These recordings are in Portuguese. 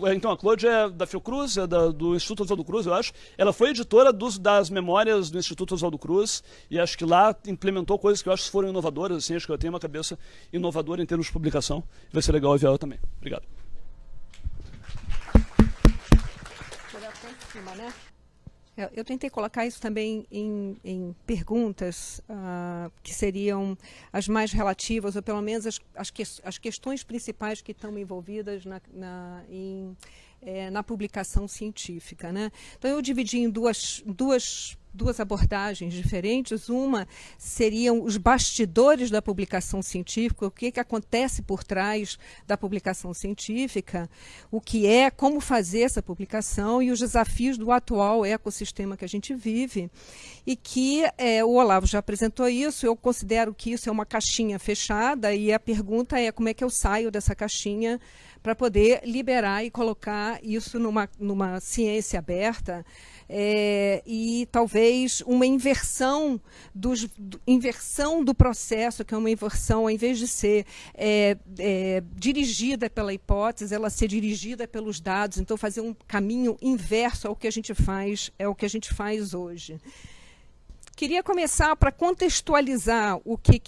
Então, a Cláudia é da Fiocruz, é do Instituto Oswaldo Cruz, eu acho. Ela foi editora das memórias do Instituto Oswaldo Cruz e acho que lá implementou coisas que eu acho que foram inovadoras, assim, acho que eu tenho uma cabeça inovadora em termos de publicação. Vai ser legal ouvir ela também. Obrigado. Eu tentei colocar isso também em perguntas que seriam as mais relativas, ou pelo menos as questões principais que estão envolvidas na publicação científica, né? Então, eu dividi em duas abordagens diferentes. Uma seriam os bastidores da publicação científica, o que acontece por trás da publicação científica, o que é, como fazer essa publicação e os desafios do atual ecossistema que a gente vive, e que o Olavo já apresentou isso. Eu considero que isso é uma caixinha fechada e a pergunta é como é que eu saio dessa caixinha para poder liberar e colocar isso numa ciência aberta, e talvez uma inversão do processo, que é uma inversão, ao invés de ser dirigida pela hipótese, ela ser dirigida pelos dados. Então, fazer um caminho inverso ao que a gente faz, hoje. Queria começar para contextualizar o que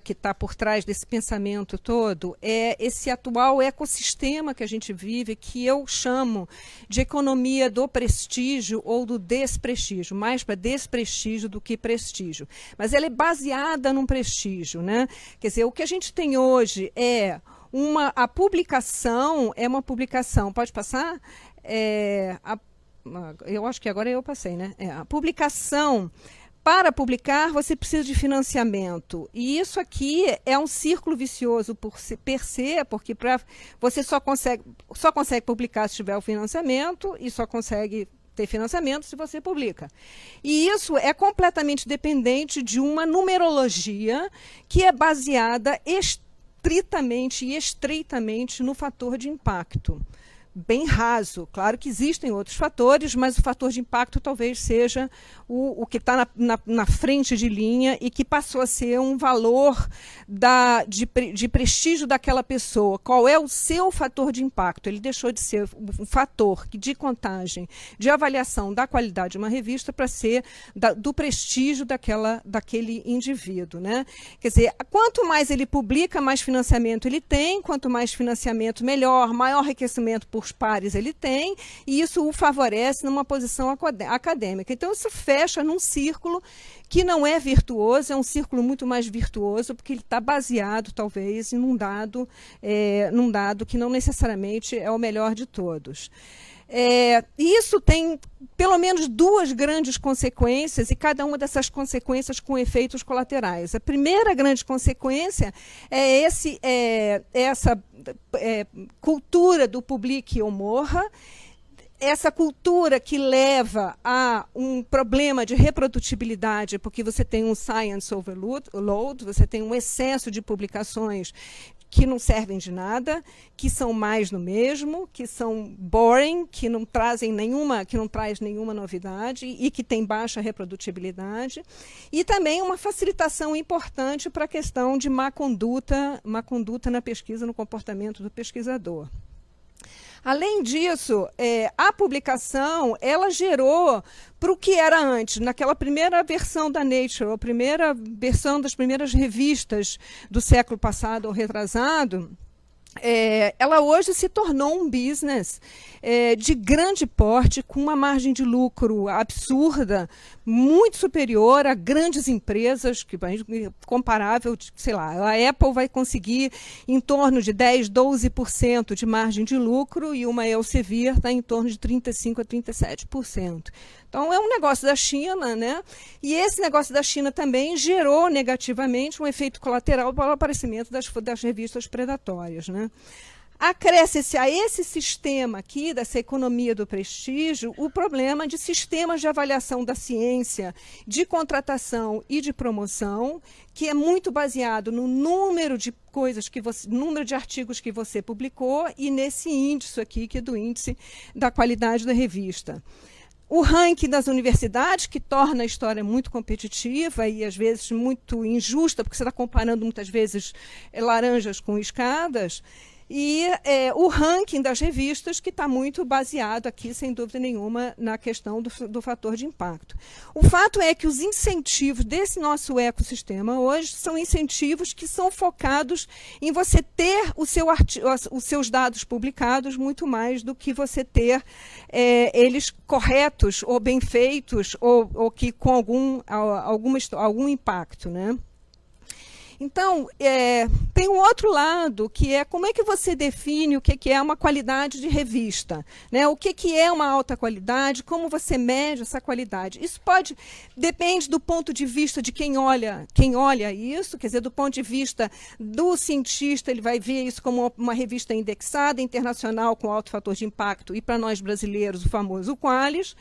está por trás desse pensamento todo, esse atual ecossistema que a gente vive, que eu chamo de economia do prestígio ou do desprestígio, mais para desprestígio do que prestígio. Mas ela é baseada num prestígio, né? Quer dizer, o que a gente tem hoje a publicação, pode passar? Eu acho que agora eu passei, né? A publicação. Para publicar, você precisa de financiamento. E isso aqui é um círculo vicioso per se, porque você só consegue publicar se tiver o financiamento e só consegue ter financiamento se você publica. E isso é completamente dependente de uma numerologia que é baseada estritamente e estreitamente no fator de impacto. Bem raso. Claro que existem outros fatores, mas o fator de impacto talvez seja o que está na frente de linha e que passou a ser um valor de prestígio daquela pessoa. Qual é o seu fator de impacto? Ele deixou de ser um fator de contagem, de avaliação da qualidade de uma revista, para ser do prestígio daquele indivíduo, né? Quer dizer, quanto mais ele publica, mais financiamento ele tem. Quanto mais financiamento, melhor, maior enriquecimento por pares ele tem, e isso o favorece numa posição acadêmica. Então, isso fecha num círculo que não é virtuoso, é um círculo muito mais virtuoso, porque ele está baseado, talvez, num dado que não necessariamente é o melhor de todos. Isso tem pelo menos duas grandes consequências, e cada uma dessas consequências com efeitos colaterais. A primeira grande consequência é essa cultura do publique ou morra, essa cultura que leva a um problema de reprodutibilidade, porque você tem um science overload, você tem um excesso de publicações que não servem de nada, que são mais no mesmo, que são boring, que não traz nenhuma novidade e que tem baixa reprodutibilidade. E também uma facilitação importante para a questão de má conduta na pesquisa, no comportamento do pesquisador. Além disso, a publicação, ela gerou para o que era antes, naquela primeira versão da Nature, a primeira versão das primeiras revistas do século passado ou retrasado, ela hoje se tornou um business de grande porte, com uma margem de lucro absurda, muito superior a grandes empresas, comparável, sei lá, a Apple vai conseguir em torno de 10%, 12% de margem de lucro, e uma Elsevier está em torno de 35% a 37%. Então, é um negócio da China, né? E esse negócio da China também gerou negativamente um efeito colateral para o aparecimento das revistas predatórias, né? Acresce-se a esse sistema aqui, dessa economia do prestígio, o problema de sistemas de avaliação da ciência, de contratação e de promoção, que é muito baseado no número de número de artigos que você publicou e nesse índice aqui, que é do índice da qualidade da revista. O ranking das universidades, que torna a história muito competitiva e, às vezes, muito injusta, porque você está comparando, muitas vezes, laranjas com escadas. e o ranking das revistas, que está muito baseado aqui, sem dúvida nenhuma, na questão do fator de impacto. O fato é que os incentivos desse nosso ecossistema hoje são incentivos que são focados em você ter os seus dados publicados muito mais do que você ter eles corretos ou bem feitos ou que com algum impacto, né? Então, tem um outro lado, que é como é que você define o que é uma qualidade de revista, né? O que é uma alta qualidade, como você mede essa qualidade. Isso depende do ponto de vista de quem olha isso, quer dizer, do ponto de vista do cientista, ele vai ver isso como uma revista indexada, internacional, com alto fator de impacto, e para nós brasileiros, o famoso Qualis.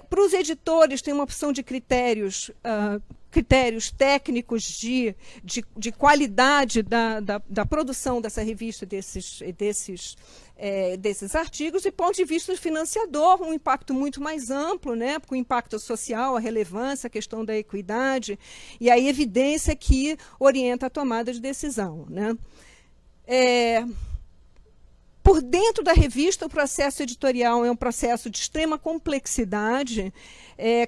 Para os editores, tem uma opção de critérios técnicos de qualidade da produção dessa revista, desses artigos, e ponto de vista financiador, um impacto muito mais amplo, né, com o impacto social, a relevância, a questão da equidade e a evidência que orienta a tomada de decisão, né? Por dentro da revista, o processo editorial é um processo de extrema complexidade,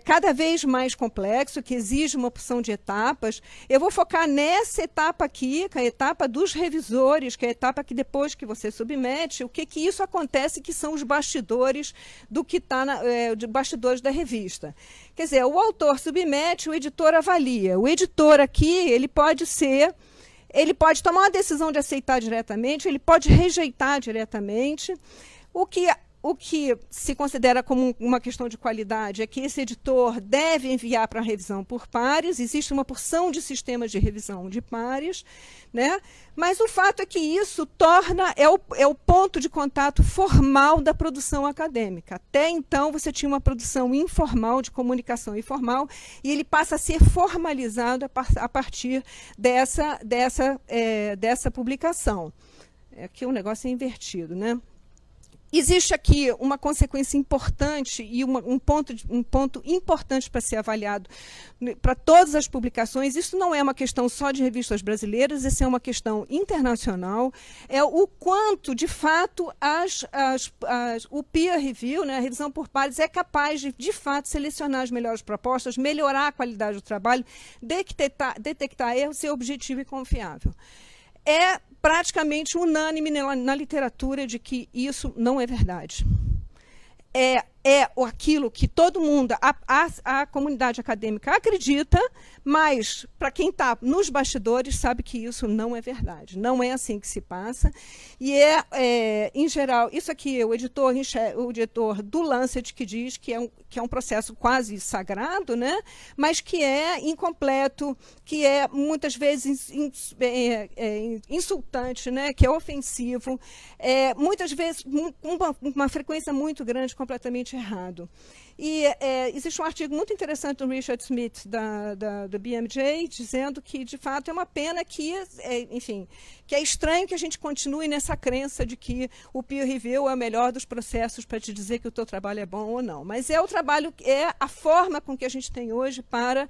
cada vez mais complexo, que exige uma opção de etapas. Eu vou focar nessa etapa aqui, que é a etapa dos revisores, que é a etapa que depois que você submete, o que isso acontece, que são os bastidores do que está de bastidores da revista. Quer dizer, o autor submete, o editor avalia. O editor aqui, ele pode tomar uma decisão de aceitar diretamente, ele pode rejeitar diretamente. O que se considera como uma questão de qualidade é que esse editor deve enviar para revisão por pares, existe uma porção de sistemas de revisão de pares, né? Mas o fato é que isso é o ponto de contato formal da produção acadêmica. Até então, você tinha uma produção informal, de comunicação informal, e ele passa a ser formalizado a partir dessa publicação. Aqui o negócio é invertido, né? Existe aqui uma consequência importante e um ponto importante para ser avaliado para todas as publicações. Isso não é uma questão só de revistas brasileiras, isso é uma questão internacional. É o quanto, de fato, o peer review, né, a revisão por pares, é capaz de fato, selecionar as melhores propostas, melhorar a qualidade do trabalho, detectar erros, ser objetivo e confiável. É praticamente unânime na literatura de que isso não é verdade. É aquilo que todo mundo, a comunidade acadêmica acredita, mas para quem está nos bastidores sabe que isso não é verdade. Não é assim que se passa. E em geral, isso aqui, o editor do Lancet que diz que é um processo quase sagrado, né? Mas que é incompleto, que é muitas vezes insultante, né? Que é ofensivo, muitas vezes uma frequência muito grande, completamente errado. E existe um artigo muito interessante do Richard Smith, do BMJ, dizendo que, de fato, é uma pena que, enfim, que é estranho que a gente continue nessa crença de que o peer review é o melhor dos processos para te dizer que o teu trabalho é bom ou não. Mas é a forma com que a gente tem hoje para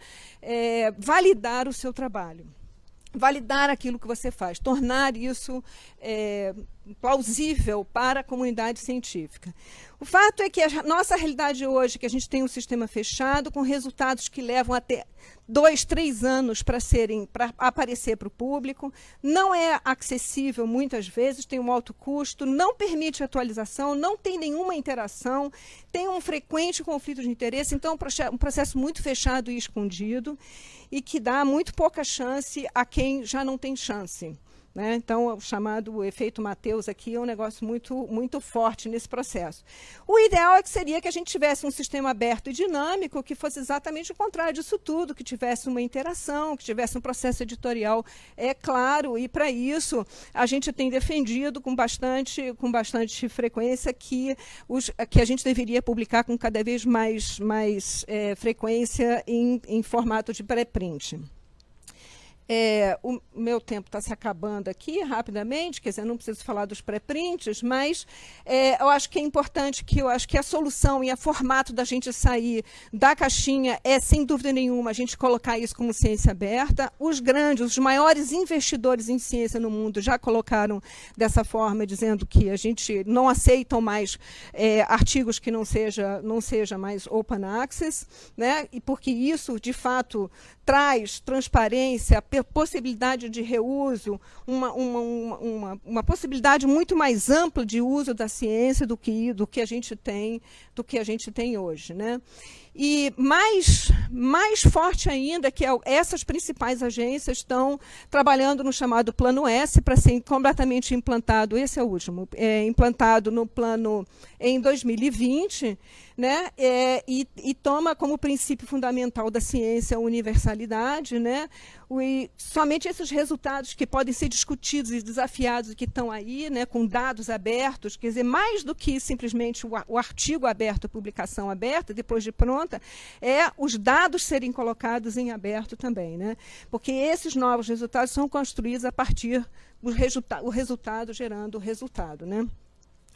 validar o seu trabalho. Validar aquilo que você faz, tornar isso plausível para a comunidade científica. O fato é que a nossa realidade hoje, que a gente tem um sistema fechado, com resultados que levam até 2, 3 anos para aparecer para o público, não é acessível muitas vezes, tem um alto custo, não permite atualização, não tem nenhuma interação, tem um frequente conflito de interesse, então é um processo muito fechado e escondido, e que dá muito pouca chance a quem já não tem chance. Né? Então, o chamado efeito Mateus aqui é um negócio muito, muito forte nesse processo. O ideal seria que a gente tivesse um sistema aberto e dinâmico que fosse exatamente o contrário disso tudo, que tivesse uma interação, que tivesse um processo editorial claro, e para isso a gente tem defendido com bastante frequência que a gente deveria publicar com cada vez mais frequência em formato de pré-print. o meu tempo está se acabando aqui rapidamente, quer dizer, não preciso falar dos pré-prints, mas eu acho que é importante que eu acho que a solução e o formato da gente sair da caixinha é, sem dúvida nenhuma, a gente colocar isso como ciência aberta. Os grandes, os maiores investidores em ciência no mundo já colocaram dessa forma, dizendo que a gente não aceitam mais artigos que não seja mais open access, né? E porque isso, de fato, traz transparência, possibilidade de reuso, uma possibilidade muito mais ampla de uso da ciência do que a gente tem hoje, né? E mais forte ainda que essas principais agências estão trabalhando no chamado Plano S para ser completamente implantado, esse é o último, implantado no plano em 2020, né? E toma como princípio fundamental da ciência a universalidade, né? E somente esses resultados que podem ser discutidos e desafiados que estão aí, né, com dados abertos, quer dizer, mais do que simplesmente o artigo aberto, a publicação aberta, depois de pronta, os dados serem colocados em aberto também, né? Porque esses novos resultados são construídos a partir do resultado gerando o resultado, né?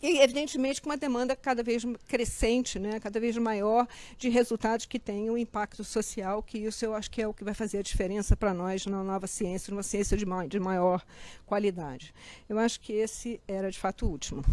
E, evidentemente, com uma demanda cada vez crescente, né, cada vez maior, de resultados que tenham impacto social, que isso eu acho que é o que vai fazer a diferença para nós na nova ciência, numa ciência de maior qualidade. Eu acho que esse era, de fato, o último.